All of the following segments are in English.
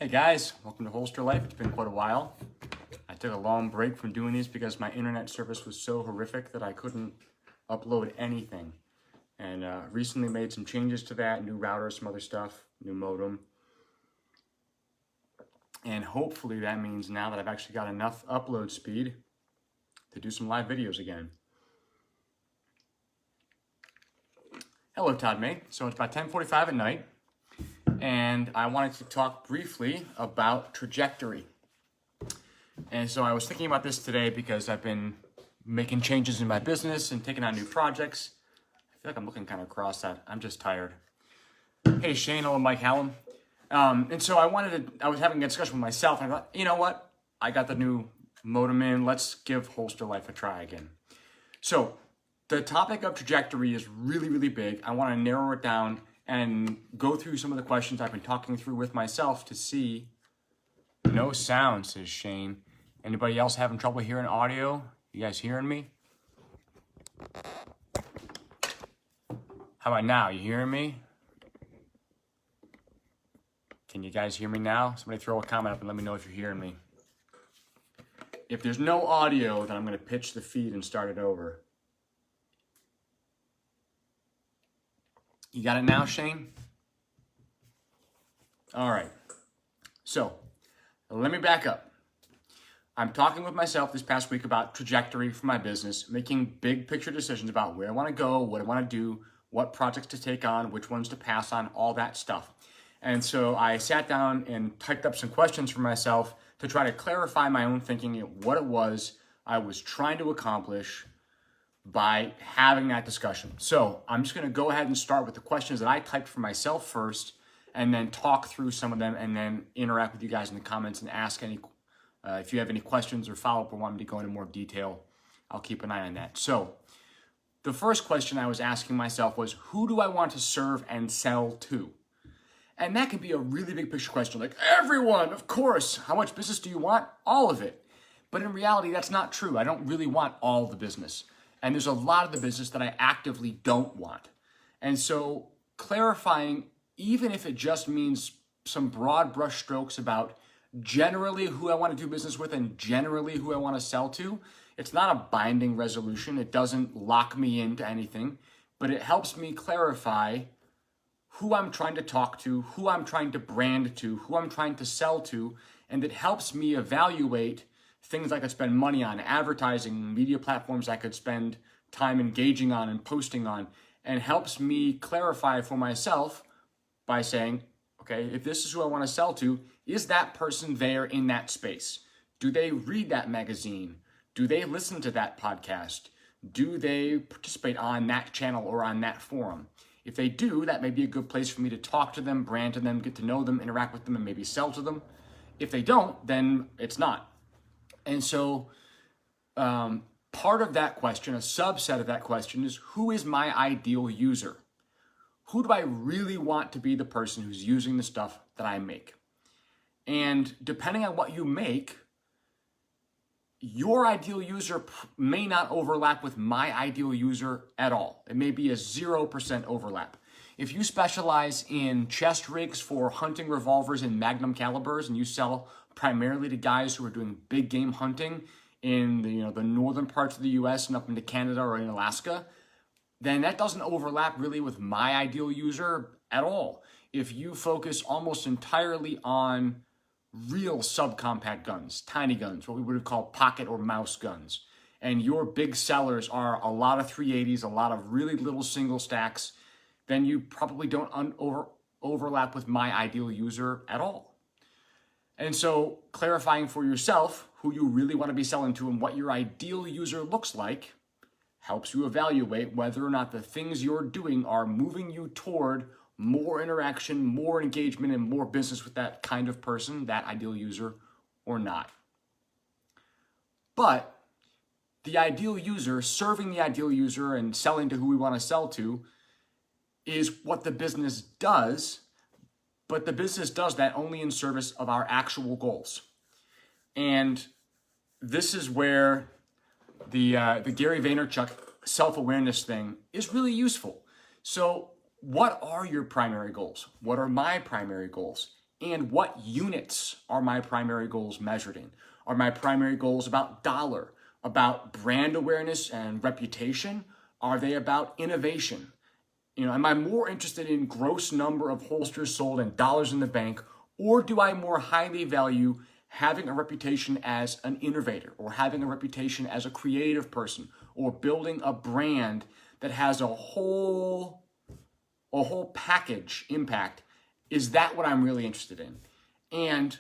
Hey guys, welcome to HolsterLife. It's been quite a while. I took a long break from doing these because my internet service was so horrific that I couldn't upload anything. And recently made some changes to that, new router, some other stuff, new modem. And hopefully that means now that I've actually got enough upload speed to do some live videos again. Hello, Todd May. So it's about 10:45 at night. And I wanted to talk briefly about trajectory. And so I was thinking about this today because I've been making changes in my business and taking on new projects. I feel like I'm looking kind of cross-eyed. I'm just tired. Hey, Shane, hello, Mike Hallam. And so I was having a discussion with myself, and I thought, you know what? I got the new modem in. Let's give HolsterLife a try again. So the topic of trajectory is really, really big. I want to narrow it down and go through some of the questions I've been talking through with myself to see. No sound, says Shane. Anybody else having trouble hearing audio? You guys hearing me? How about now? You hearing me? Can you guys hear me now? Somebody throw a comment up and let me know if you're hearing me. If there's no audio, then I'm going to pitch the feed and start it over. You got it now, Shane? All right. So let me back up. I'm talking with myself this past week about trajectory for my business, making big picture decisions about where I want to go, what I want to do, what projects to take on, which ones to pass on, all that stuff. And so I sat down and typed up some questions for myself to try to clarify my own thinking, what it was I was trying to accomplish by having that discussion. So I'm just going to go ahead and start with the questions that I typed for myself first, and then talk through some of them, and then interact with you guys in the comments and ask any, if you have any questions or follow-up or want me to go into more detail, I'll keep an eye on that. So the first question I was asking myself was, who do I want to serve and sell to? And that can be a really big picture question, like everyone, of course. How much business do you want? All of it. But in reality, that's not true. I don't really want all the business. And there's a lot of the business that I actively don't want. And so clarifying, even if it just means some broad brush strokes about generally who I want to do business with and generally who I want to sell to, it's not a binding resolution. It doesn't lock me into anything, but it helps me clarify who I'm trying to talk to, who I'm trying to brand to, who I'm trying to sell to, and it helps me evaluate things I could spend money on, advertising, media platforms I could spend time engaging on and posting on, and helps me clarify for myself by saying, okay, if this is who I want to sell to, is that person there in that space? Do they read that magazine? Do they listen to that podcast? Do they participate on that channel or on that forum? If they do, that may be a good place for me to talk to them, brand to them, get to know them, interact with them, and maybe sell to them. If they don't, then it's not. And so part of that question, a subset of that question is, who is my ideal user? Who do I really want to be the person who's using the stuff that I make? And depending on what you make, your ideal user may not overlap with my ideal user at all. It may be a 0% overlap. If you specialize in chest rigs for hunting revolvers and magnum calibers, and you sell primarily to guys who are doing big game hunting in the northern parts of the US and up into Canada or in Alaska, then that doesn't overlap really with my ideal user at all. If you focus almost entirely on real subcompact guns, tiny guns, what we would have called pocket or mouse guns, and your big sellers are a lot of 380s, a lot of really little single stacks, then you probably don't overlap with my ideal user at all. And so clarifying for yourself who you really want to be selling to and what your ideal user looks like helps you evaluate whether or not the things you're doing are moving you toward more interaction, more engagement, and more business with that kind of person, that ideal user, or not. But the ideal user, serving the ideal user and selling to who we want to sell to, is what the business does, but the business does that only in service of our actual goals. And this is where the Gary Vaynerchuk self-awareness thing is really useful. So what are your primary goals? What are my primary goals? And what units are my primary goals measured in? Are my primary goals about dollar, about brand awareness and reputation? Are they about innovation? Am I more interested in gross number of holsters sold and dollars in the bank, or do I more highly value having a reputation as an innovator, or having a reputation as a creative person, or building a brand that has a whole package impact? Is that what I'm really interested in? And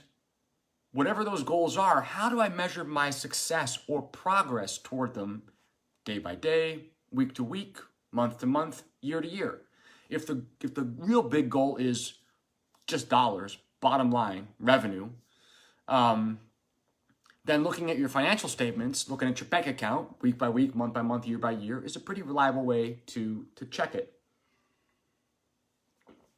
whatever those goals are, how do I measure my success or progress toward them day by day, week to week, month to month, year to year? If the real big goal is just dollars, bottom line, revenue, then looking at your financial statements, looking at your bank account week by week, month by month, year by year is a pretty reliable way to check it.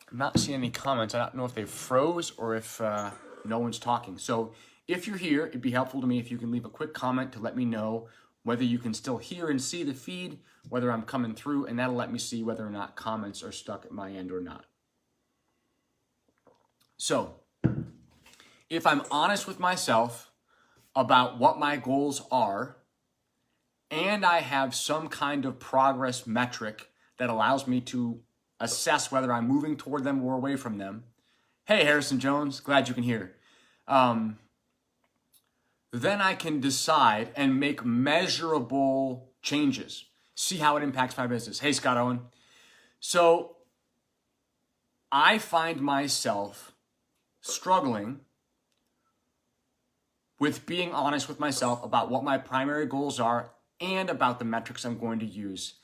I'm not seeing any comments. I don't know if they froze or if no one's talking. So if you're here, it'd be helpful to me if you can leave a quick comment to let me know whether you can still hear and see the feed, whether I'm coming through, and that'll let me see whether or not comments are stuck at my end or not. So if I'm honest with myself about what my goals are, and I have some kind of progress metric that allows me to assess whether I'm moving toward them or away from them. Hey, Harrison Jones, glad you can hear. Then I can decide and make measurable changes. See how it impacts my business. Hey, Scott Owen. So I find myself struggling with being honest with myself about what my primary goals are and about the metrics I'm going to use.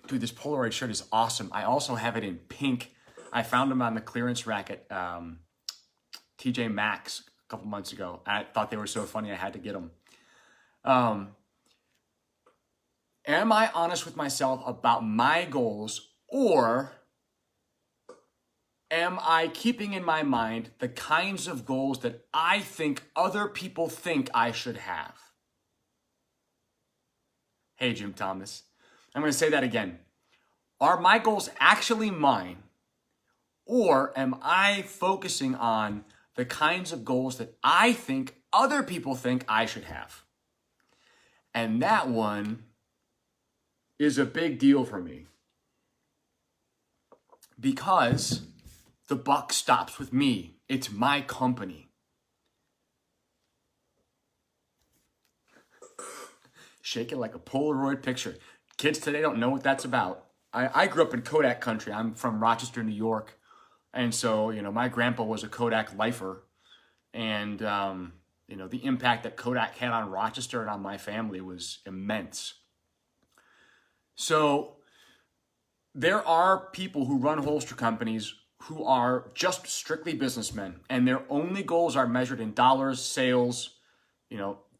Dude, this Polaroid shirt is awesome. I also have it in pink. I found them on the clearance rack at TJ Maxx a couple months ago. I thought they were so funny, I had to get them. Am I honest with myself about my goals, or am I keeping in my mind the kinds of goals that I think other people think I should have? Hey, Jim Thomas. I'm going to say that again. Are my goals actually mine, or am I focusing on the kinds of goals that I think other people think I should have? And that one is a big deal for me, because the buck stops with me. It's my company. Shake it like a Polaroid picture. Kids today don't know what that's about. I grew up in Kodak country. I'm from Rochester, New York. And so, my grandpa was a Kodak lifer. And, the impact that Kodak had on Rochester and on my family was immense. So there are people who run holster companies who are just strictly businessmen, and their only goals are measured in dollars, sales.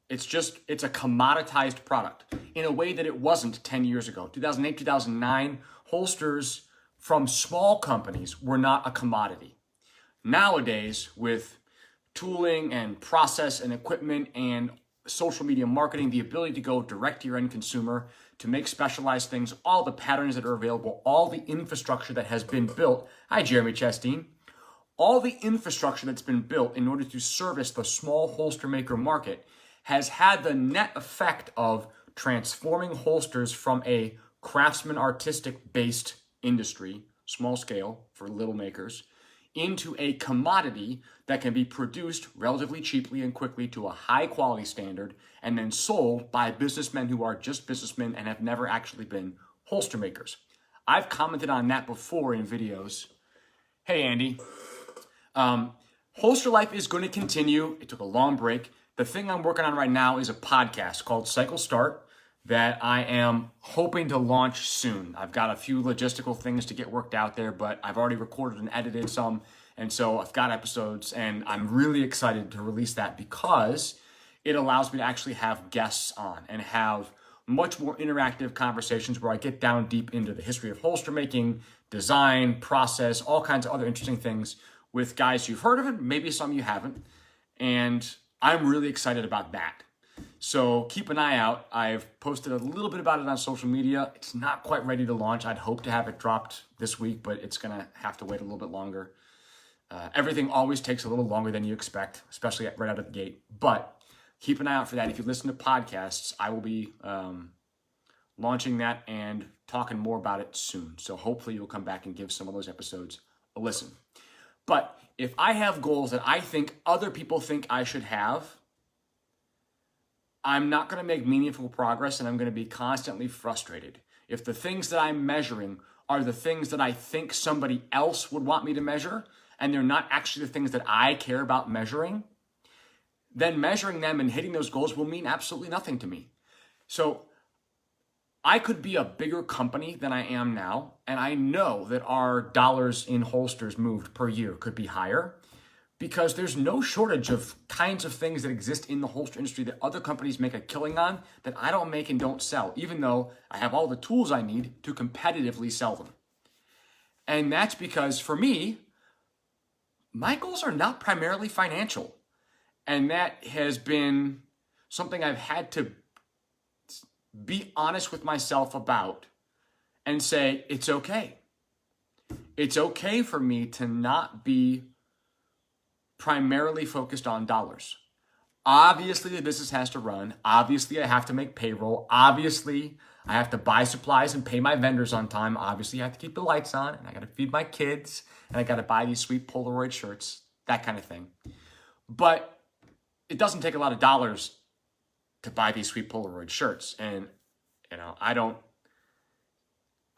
It's a commoditized product in a way that it wasn't 10 years ago. 2008, 2009, holsters from small companies were not a commodity. Nowadays, with tooling and process and equipment and social media marketing, the ability to go direct to your end consumer, to make specialized things, all the patterns that are available, all the infrastructure that has been built. Hi, Jeremy Chasteen. All the infrastructure that's been built in order to service the small holster maker market has had the net effect of transforming holsters from a craftsman artistic based industry, small scale for little makers, into a commodity that can be produced relatively cheaply and quickly to a high quality standard, and then sold by businessmen who are just businessmen and have never actually been holster makers. I've commented on that before in videos. Hey, Andy. HolsterLife is going to continue. It took a long break. The thing I'm working on right now is a podcast called Cycle Start that I am hoping to launch soon. I've got a few logistical things to get worked out there, but I've already recorded and edited some. And so I've got episodes, and I'm really excited to release that because it allows me to actually have guests on and have much more interactive conversations where I get down deep into the history of holster making, design, process, all kinds of other interesting things with guys you've heard of it, maybe some you haven't. And I'm really excited about that. So keep an eye out. I've posted a little bit about it on social media. It's not quite ready to launch. I'd hope to have it dropped this week, but it's going to have to wait a little bit longer. Everything always takes a little longer than you expect, especially right out of the gate. But keep an eye out for that. If you listen to podcasts, I will be launching that and talking more about it soon. So hopefully you'll come back and give some of those episodes a listen. But if I have goals that I think other people think I should have, I'm not going to make meaningful progress, and I'm going to be constantly frustrated. If the things that I'm measuring are the things that I think somebody else would want me to measure, and they're not actually the things that I care about measuring, then measuring them and hitting those goals will mean absolutely nothing to me. So I could be a bigger company than I am now, and I know that our dollars in holsters moved per year could be higher because there's no shortage of kinds of things that exist in the holster industry that other companies make a killing on that I don't make and don't sell, even though I have all the tools I need to competitively sell them. And that's because for me, my goals are not primarily financial. And that has been something I've had to be honest with myself about and say, it's okay. It's okay for me to not be primarily focused on dollars. Obviously, the business has to run. Obviously, I have to make payroll. Obviously, I have to buy supplies and pay my vendors on time. Obviously, I have to keep the lights on, and I got to feed my kids, and I got to buy these sweet Polaroid shirts, that kind of thing. But it doesn't take a lot of dollars to buy these sweet Polaroid shirts. And,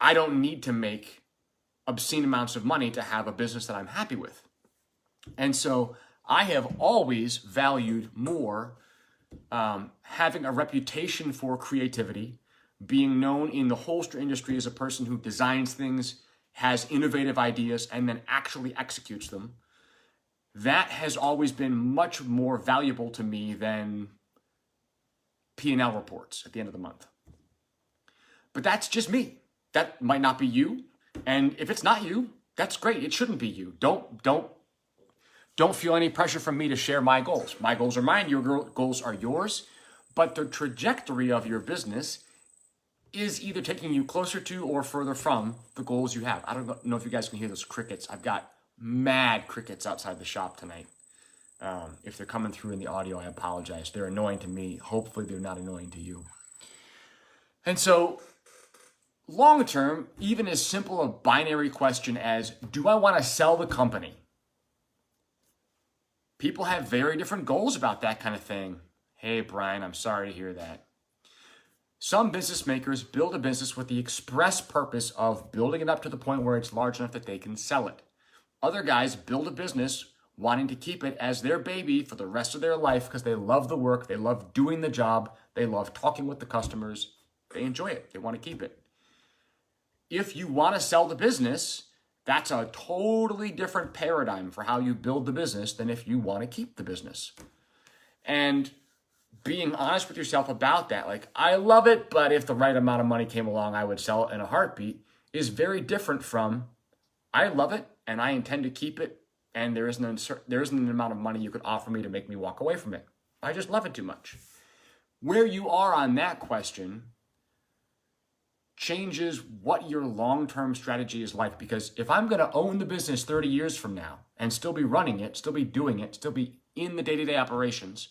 I don't need to make obscene amounts of money to have a business that I'm happy with. And so I have always valued more having a reputation for creativity, being known in the holster industry as a person who designs things, has innovative ideas, and then actually executes them. That has always been much more valuable to me than P&L reports at the end of the month. But that's just me. That might not be you. And if it's not you, that's great. It shouldn't be you. Don't feel any pressure from me to share my goals. My goals are mine. Your goals are yours. But the trajectory of your business is either taking you closer to or further from the goals you have. I don't know if you guys can hear those crickets. I've got mad crickets outside the shop tonight. If they're coming through in the audio, I apologize. They're annoying to me. Hopefully they're not annoying to you. And so long term, even as simple a binary question as, do I want to sell the company? People have very different goals about that kind of thing. Hey, Brian, I'm sorry to hear that. Some business makers build a business with the express purpose of building it up to the point where it's large enough that they can sell it. Other guys build a business wanting to keep it as their baby for the rest of their life because they love the work, they love doing the job, they love talking with the customers, they enjoy it, they want to keep it. If you want to sell the business, that's a totally different paradigm for how you build the business than if you want to keep the business. And being honest with yourself about that, like, I love it, but if the right amount of money came along, I would sell it in a heartbeat, is very different from, I love it and I intend to keep it, and there isn't an amount of money you could offer me to make me walk away from it. I just love it too much. Where you are on that question changes what your long-term strategy is like, because if I'm going to own the business 30 years from now and still be running it, still be doing it, still be in the day-to-day operations,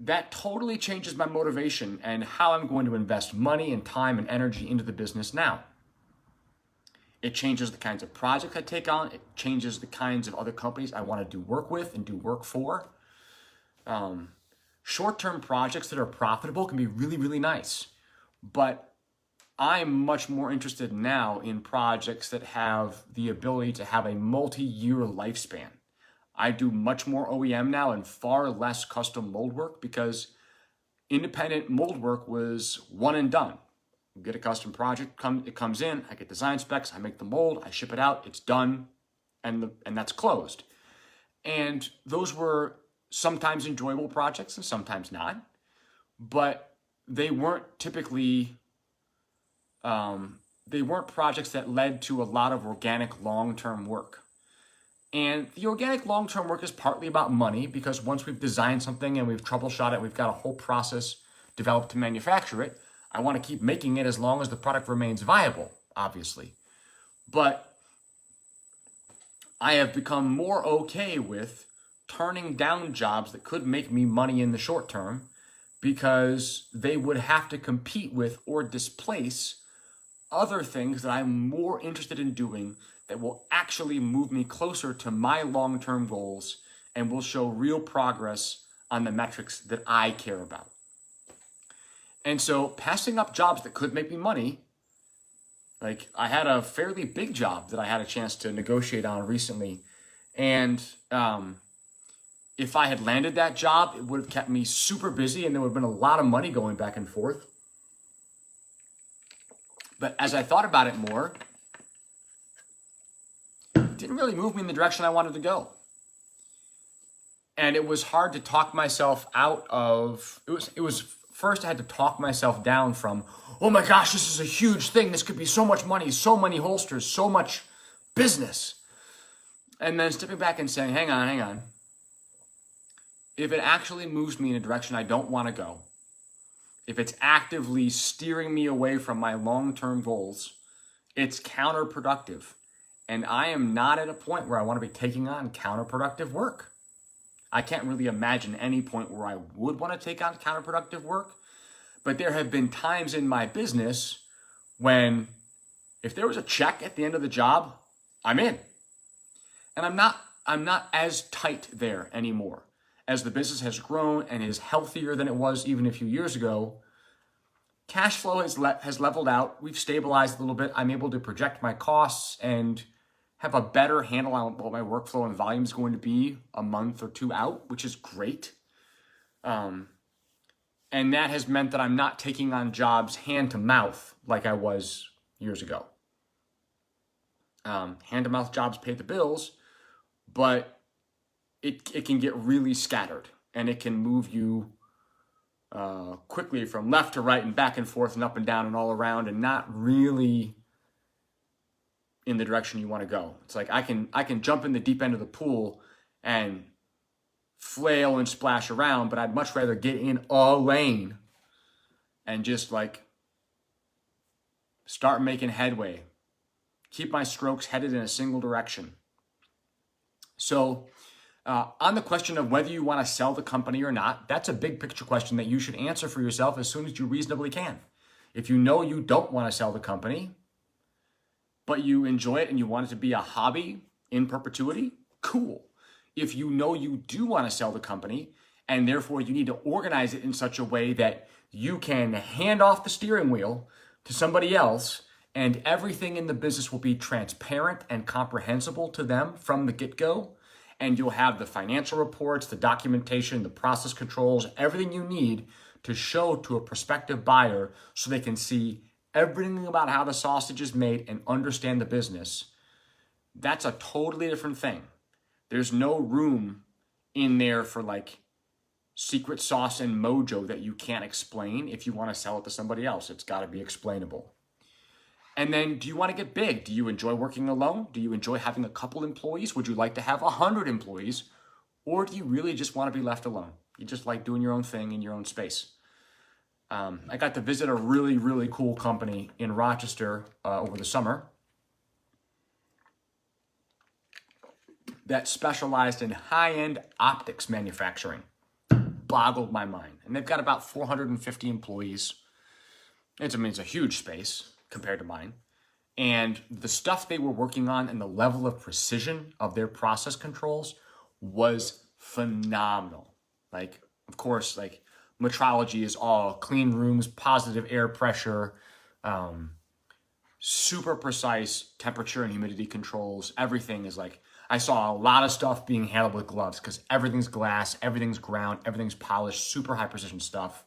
that totally changes my motivation and how I'm going to invest money and time and energy into the business now. It changes the kinds of projects I take on. It changes the kinds of other companies I want to do work with and do work for. Short-term projects that are profitable can be really, really nice. But I'm much more interested now in projects that have the ability to have a multi-year lifespan. I do much more OEM now and far less custom mold work because independent mold work was one and done. You get a custom project, it comes in, I get design specs, I make the mold, I ship it out, it's done, and that's closed. And those were sometimes enjoyable projects and sometimes not, but they weren't typically, they weren't projects that led to a lot of organic long-term work. And the organic long-term work is partly about money, because once we've designed something and we've troubleshot it, we've got a whole process developed to manufacture it. I want to keep making it as long as the product remains viable, obviously. But I have become more okay with turning down jobs that could make me money in the short term because they would have to compete with or displace other things that I'm more interested in doing that will actually move me closer to my long-term goals and will show real progress on the metrics that I care about. And so passing up jobs that could make me money, like I had a fairly big job that I had a chance to negotiate on recently. And if I had landed that job, it would have kept me super busy and there would have been a lot of money going back and forth. But as I thought about it more, it didn't really move me in the direction I wanted to go. And it was hard to talk myself out of, it was first I had to talk myself down from, oh my gosh, this is a huge thing. This could be so much money, so many holsters, so much business. And then stepping back and saying, hang on. If it actually moves me in a direction I don't want to go, if it's actively steering me away from my long-term goals, it's counterproductive. And I am not at a point where I want to be taking on counterproductive work. I can't really imagine any point where I would want to take on counterproductive work. But there have been times in my business when if there was a check at the end of the job, I'm in. And I'm not as tight there anymore. As the business has grown and is healthier than it was even a few years ago, cash flow has leveled out. We've stabilized a little bit. I'm able to project my costs and have a better handle on what my workflow and volume is going to be a month or two out, which is great. And that has meant that I'm not taking on jobs hand to mouth like I was years ago. Hand to mouth jobs pay the bills, but it can get really scattered and it can move you quickly from left to right and back and forth and up and down and all around and not really in the direction you want to go. It's like I can jump in the deep end of the pool and flail and splash around, but I'd much rather get in a lane and just like start making headway. Keep my strokes headed in a single direction. So on the question of whether you want to sell the company or not, that's a big picture question that you should answer for yourself as soon as you reasonably can. If you know you don't want to sell the company, but you enjoy it and you want it to be a hobby in perpetuity, cool. If you know you do want to sell the company and therefore you need to organize it in such a way that you can hand off the steering wheel to somebody else and everything in the business will be transparent and comprehensible to them from the get-go, and you'll have the financial reports, the documentation, the process controls, everything you need to show to a prospective buyer so they can see everything about how the sausage is made and understand the business. That's a totally different thing. There's no room in there for like secret sauce and mojo that you can't explain if you want to sell it to somebody else. It's got to be explainable. And then, do you want to get big? Do you enjoy working alone? Do you enjoy having a couple employees? Would you like to have 100 employees? Or do you really just want to be left alone? You just like doing your own thing in your own space. I got to visit a really, really cool company in Rochester over the summer that specialized in high-end optics manufacturing. Boggled my mind. And they've got about 450 employees. It's a huge space compared to mine. And the stuff they were working on and the level of precision of their process controls was phenomenal. Like, of course, like metrology is all clean rooms, positive air pressure, super precise temperature and humidity controls. Everything is like, I saw a lot of stuff being handled with gloves because everything's glass, everything's ground, everything's polished, super high precision stuff.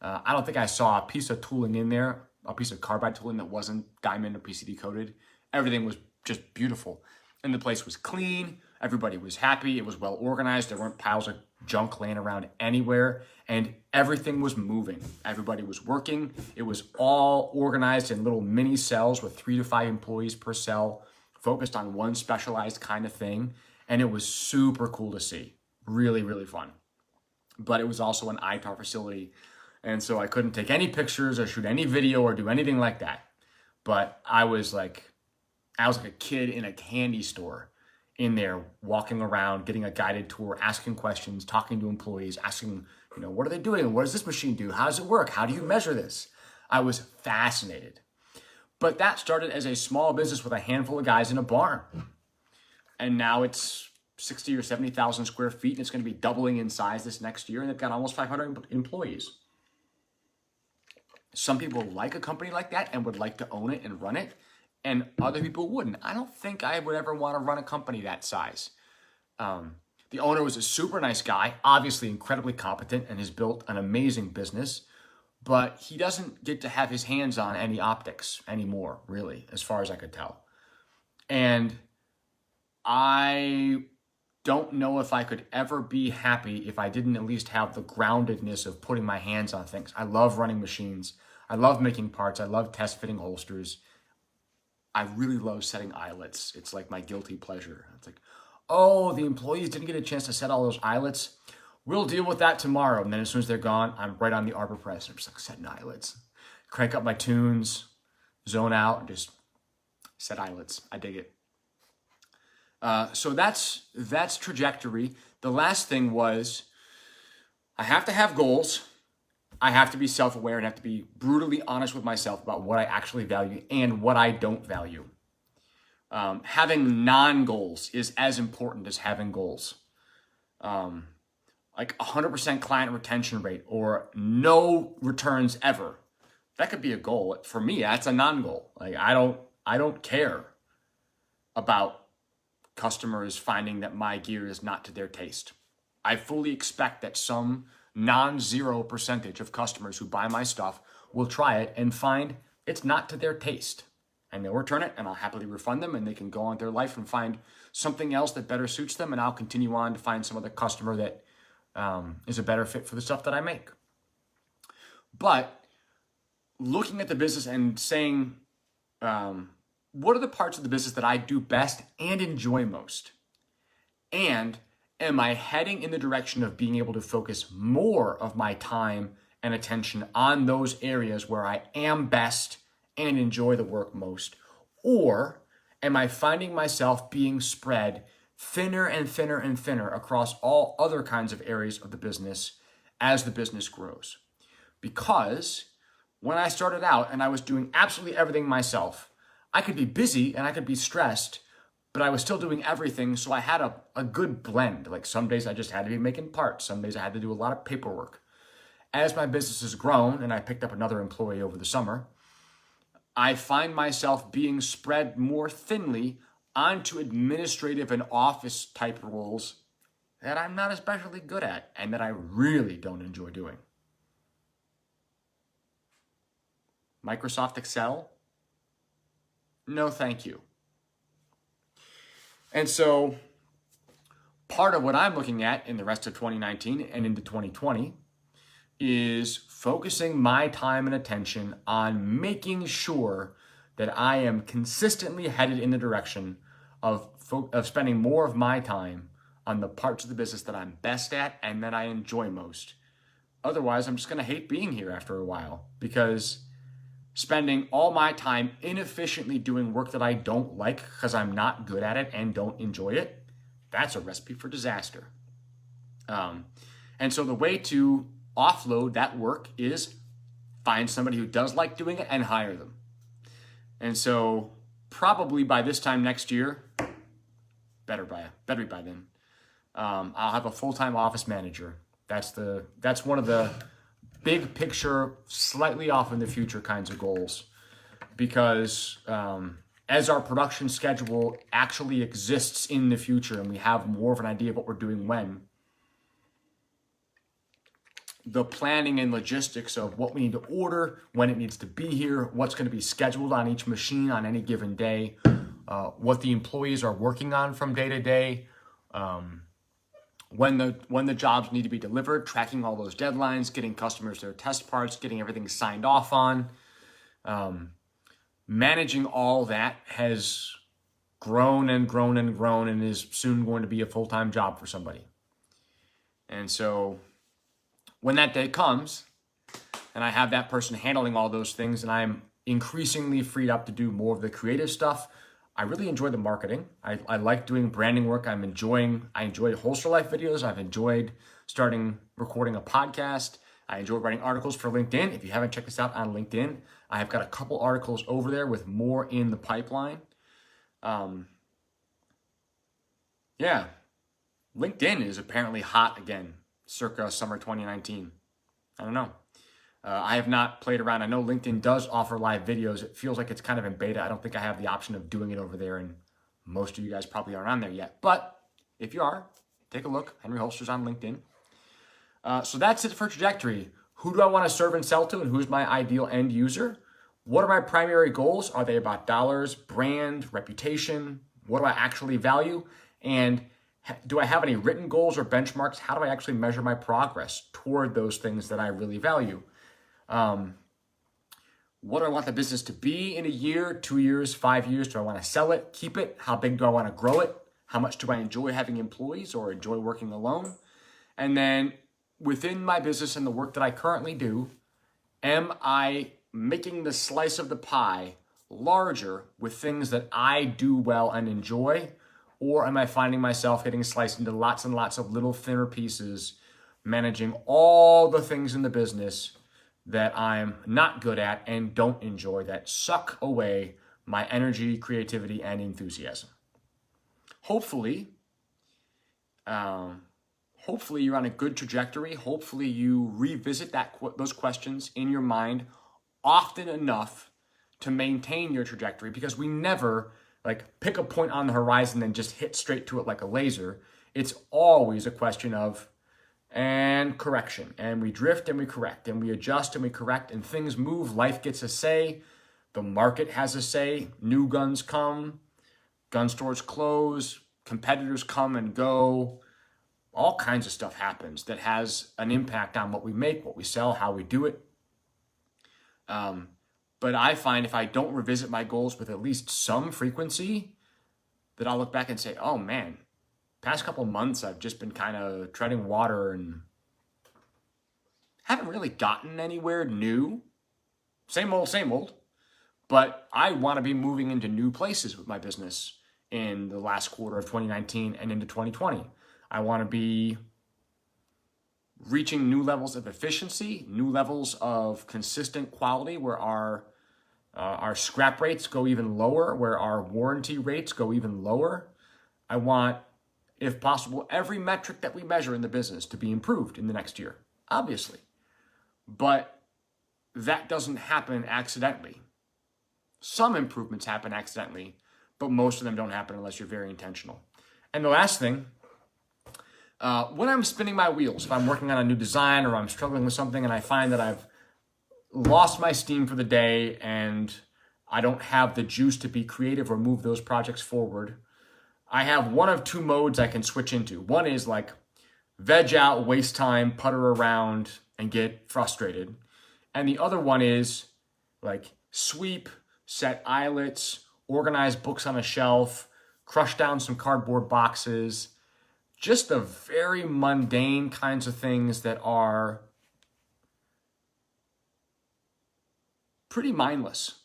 I don't think I saw a piece of tooling in there, a piece of carbide tooling that wasn't diamond or PCD coated. Everything was just beautiful. And the place was clean. Everybody was happy. It was well organized. There weren't piles of junk laying around anywhere. And everything was moving. Everybody was working. It was all organized in little mini cells with 3 to 5 employees per cell, focused on one specialized kind of thing. And it was super cool to see. Really, really fun. But it was also an ITAR facility. And so I couldn't take any pictures or shoot any video or do anything like that. But I was like a kid in a candy store. in there, walking around, getting a guided tour, asking questions, talking to employees, asking, what are they doing? What does this machine do? How does it work? How do you measure this? I was fascinated. But that started as a small business with a handful of guys in a barn. And now it's 60 or 70,000 square feet, and it's going to be doubling in size this next year, and they've got almost 500 employees. Some people like a company like that and would like to own it and run it, and other people wouldn't. I don't think I would ever want to run a company that size. The owner was a super nice guy, obviously incredibly competent, and has built an amazing business, but he doesn't get to have his hands on any optics anymore, really, as far as I could tell. And I don't know if I could ever be happy if I didn't at least have the groundedness of putting my hands on things. I love running machines. I love making parts. I love test fitting holsters. I really love setting eyelets. It's like my guilty pleasure. It's like, oh, the employees didn't get a chance to set all those eyelets. We'll deal with that tomorrow. And then as soon as they're gone, I'm right on the arbor press. I'm just like setting eyelets. Crank up my tunes, zone out, and just set eyelets. I dig it. So that's trajectory. The last thing was I have to have goals. I have to be self-aware and have to be brutally honest with myself about what I actually value and what I don't value. Having non-goals is as important as having goals. Like 100% client retention rate or no returns ever. That could be a goal. For me, that's a non-goal. Like I don't care about customers finding that my gear is not to their taste. I fully expect that some non-zero percentage of customers who buy my stuff will try it and find it's not to their taste. And they'll return it and I'll happily refund them and they can go on with their life and find something else that better suits them, and I'll continue on to find some other customer that is a better fit for the stuff that I make. But looking at the business and saying, what are the parts of the business that I do best and enjoy most? And am I heading in the direction of being able to focus more of my time and attention on those areas where I am best and enjoy the work most? Or am I finding myself being spread thinner and thinner and thinner across all other kinds of areas of the business as the business grows? Because when I started out and I was doing absolutely everything myself, I could be busy and I could be stressed, but I was still doing everything. So I had a good blend. Like some days I just had to be making parts. Some days I had to do a lot of paperwork. As my business has grown and I picked up another employee over the summer, I find myself being spread more thinly onto administrative and office type roles that I'm not especially good at and that I really don't enjoy doing. Microsoft Excel? No, thank you. And so part of what I'm looking at in the rest of 2019 and into 2020 is focusing my time and attention on making sure that I am consistently headed in the direction of spending more of my time on the parts of the business that I'm best at and that I enjoy most. Otherwise, I'm just going to hate being here after a while, because spending all my time inefficiently doing work that I don't like because I'm not good at it and don't enjoy it, that's a recipe for disaster. And so the way to offload that work is find somebody who does like doing it and hire them. And so probably by this time next year, better be by then, I'll have a full-time office manager. That's one of the big picture, slightly off in the future kinds of goals, because as our production schedule actually exists in the future and we have more of an idea of what we're doing when, the planning and logistics of what we need to order, when it needs to be here, what's going to be scheduled on each machine on any given day, what the employees are working on from day to day, when the jobs need to be delivered, tracking all those deadlines, getting customers their test parts, getting everything signed off on. Managing all that has grown and grown and grown and is soon going to be a full-time job for somebody. And so when that day comes and I have that person handling all those things and I'm increasingly freed up to do more of the creative stuff, I really enjoy the marketing. I like doing branding work. I enjoy HolsterLife videos. I've enjoyed recording a podcast. I enjoy writing articles for LinkedIn. If you haven't checked this out on LinkedIn, I have got a couple articles over there with more in the pipeline. Yeah, LinkedIn is apparently hot again, circa summer 2019. I don't know. I have not played around. I know LinkedIn does offer live videos. It feels like it's kind of in beta. I don't think I have the option of doing it over there, and most of you guys probably aren't on there yet. But if you are, take a look. Henry Holster's on LinkedIn. So that's it for trajectory. Who do I want to serve and sell to, and who's my ideal end user? What are my primary goals? Are they about dollars, brand, reputation? What do I actually value? And do I have any written goals or benchmarks? How do I actually measure my progress toward those things that I really value? What do I want the business to be in a year, 2 years, 5 years? Do I want to sell it, keep it? How big do I want to grow it? How much do I enjoy having employees or enjoy working alone? And then within my business and the work that I currently do, am I making the slice of the pie larger with things that I do well and enjoy? Or am I finding myself getting sliced into lots and lots of little thinner pieces, managing all the things in the business that I'm not good at and don't enjoy, that suck away my energy, creativity, and enthusiasm? Hopefully you're on a good trajectory. Hopefully you revisit those questions in your mind often enough to maintain your trajectory, because we never pick a point on the horizon and just hit straight to it like a laser. It's always a question of and correction, and we drift and we correct, and we adjust and we correct, and things move. Life gets a say. The market has a say. New guns come, gun stores close, competitors come and go. All kinds of stuff happens that has an impact on what we make, what we sell, how we do it. But I find if I don't revisit my goals with at least some frequency, that I'll look back and say, oh man, past couple months I've just been kind of treading water and haven't really gotten anywhere new. Same old. But I want to be moving into new places with my business in the last quarter of 2019 and into 2020. I want to be reaching new levels of efficiency, new levels of consistent quality, where our scrap rates go even lower, where our warranty rates go even lower. I want, if possible, every metric that we measure in the business to be improved in the next year, obviously. But that doesn't happen accidentally. Some improvements happen accidentally, but most of them don't happen unless you're very intentional. And the last thing, when I'm spinning my wheels, if I'm working on a new design or I'm struggling with something and I find that I've lost my steam for the day and I don't have the juice to be creative or move those projects forward, I have one of two modes I can switch into. One is veg out, waste time, putter around, and get frustrated. And the other one is sweep, set eyelets, organize books on a shelf, crush down some cardboard boxes, just the very mundane kinds of things that are pretty mindless.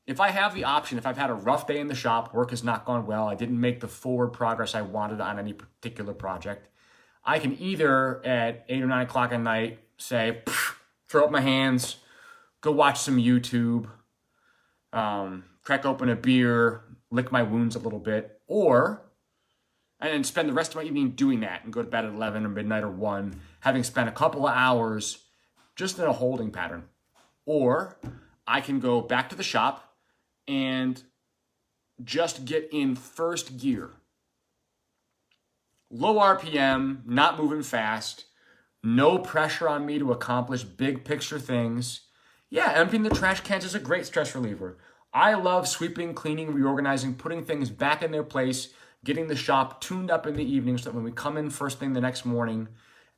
If I have the option, if I've had a rough day in the shop, work has not gone well, I didn't make the forward progress I wanted on any particular project, I can either at 8 or 9 o'clock at night say, throw up my hands, go watch some YouTube, crack open a beer, lick my wounds a little bit, and spend the rest of my evening doing that and go to bed at 11 or midnight or 1, having spent a couple of hours just in a holding pattern. Or I can go back to the shop and just get in first gear. Low RPM, not moving fast, no pressure on me to accomplish big picture things. Yeah, emptying the trash cans is a great stress reliever. I love sweeping, cleaning, reorganizing, putting things back in their place, getting the shop tuned up in the evening so that when we come in first thing the next morning,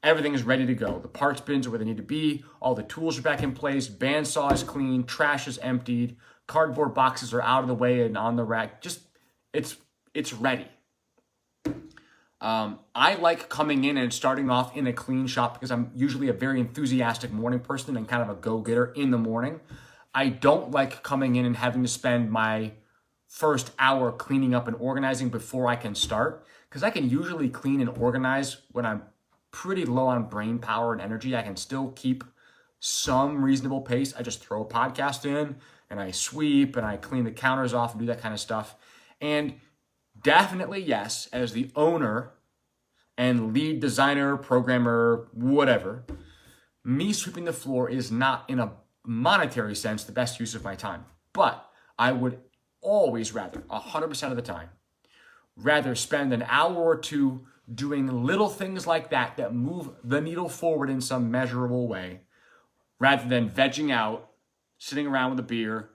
everything is ready to go. The parts bins are where they need to be. All the tools are back in place. Bandsaw is clean. Trash is emptied. Cardboard boxes are out of the way and on the rack. Just, it's ready. I like coming in and starting off in a clean shop because I'm usually a very enthusiastic morning person and kind of a go-getter in the morning. I don't like coming in and having to spend my first hour cleaning up and organizing before I can start, because I can usually clean and organize when I'm pretty low on brain power and energy. I can still keep some reasonable pace. I just throw a podcast in and I sweep and I clean the counters off and do that kind of stuff. And definitely, yes, as the owner and lead designer, programmer, whatever, me sweeping the floor is not, in a monetary sense, the best use of my time. But I would always rather, 100% of the time, rather spend an hour or two doing little things like that that move the needle forward in some measurable way, rather than vegging out, sitting around with a beer,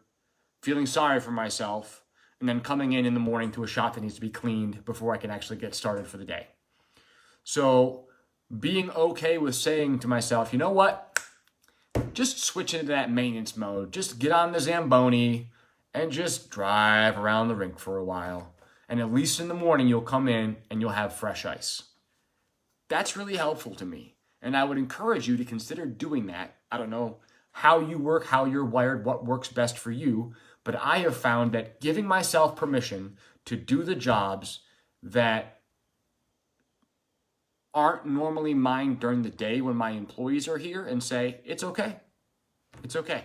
feeling sorry for myself, and then coming in the morning to a shop that needs to be cleaned before I can actually get started for the day. So being okay with saying to myself, you know what? Just switch into that maintenance mode. Just get on the Zamboni and just drive around the rink for a while. And at least in the morning, you'll come in and you'll have fresh ice. That's really helpful to me. And I would encourage you to consider doing that. I don't know how you work, how you're wired, what works best for you. But I have found that giving myself permission to do the jobs that aren't normally mine during the day when my employees are here, and say, it's okay. It's okay.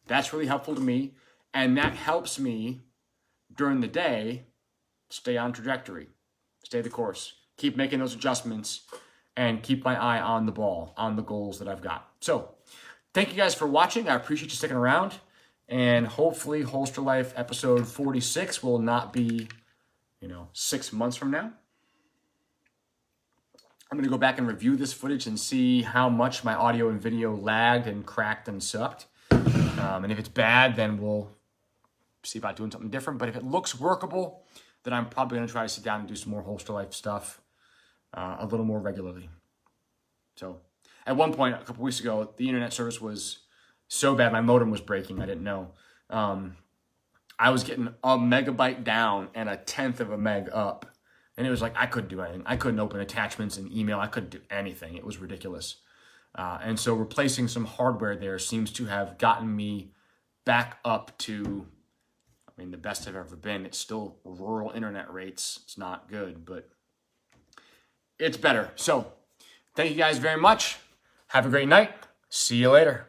That's really helpful to me. And that helps me during the day stay on trajectory, stay the course, keep making those adjustments, and keep my eye on the ball, on the goals that I've got. So thank you guys for watching. I appreciate you sticking around. And hopefully Holster Life episode 46 will not be, 6 months from now. I'm going to go back and review this footage and see how much my audio and video lagged and cracked and sucked. And if it's bad, then we'll see about doing something different. But if it looks workable, then I'm probably going to try to sit down and do some more Holster Life stuff a little more regularly. So at one point, a couple weeks ago, the internet service was so bad, my modem was breaking. I didn't know. I was getting a megabyte down and a tenth of a meg up. And it was like, I couldn't do anything. I couldn't open attachments in email. I couldn't do anything. It was ridiculous. And so replacing some hardware there seems to have gotten me back up to, the best I've ever been. It's still rural internet rates. It's not good, but it's better. So thank you guys very much. Have a great night. See you later.